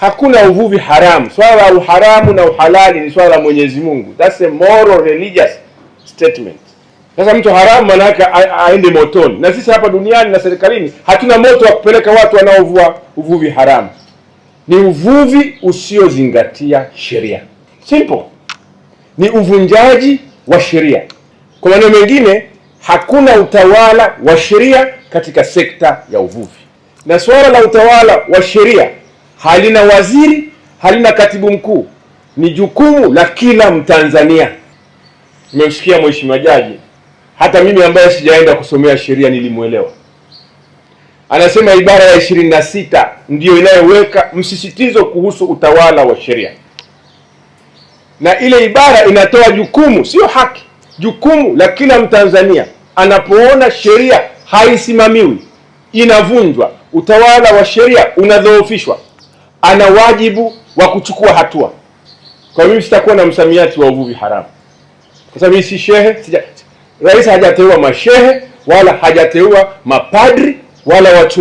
Hakuna uvuvi haramu. Swala la uharamu na uhalali ni swala la Mwenyezi Mungu. That's a moral religious statement. Sasa mtu haramu maana yake aende motoni. Na sisi hapa duniani na serikalini hatuna moto wa kupeleka watu wanaovua uvuvi haramu. Ni uvuvi usiozingatia sheria. Simple. Ni uvunjaji wa sheria. Kwa maneno mengine, hakuna utawala wa sheria katika sekta ya uvuvi. Na swala la utawala wa sheria halina waziri, halina katibu mkuu. Ni jukumu la kila Mtanzania. Nimemsikia mheshimiwa jaji, hata mimi ambaye sijaenda kusomea sheria nilimuelewa. Anasema ibara ya 26 ndiyo inayoweka msisitizo kuhusu utawala wa sheria. Na ile ibara inatoa jukumu, sio haki, jukumu la kila Mtanzania anapoona sheria haisimamiwi, inavunjwa, utawala wa sheria unadhoofishwa, ana wajibu wa kuchukua hatua. Kwa mimi sitakuwa na msamiati wa uvuvi haramu. Kwa sababu mimi si shehe, rais hajateua mashehe wala hajateua mapadri wala wachungaji.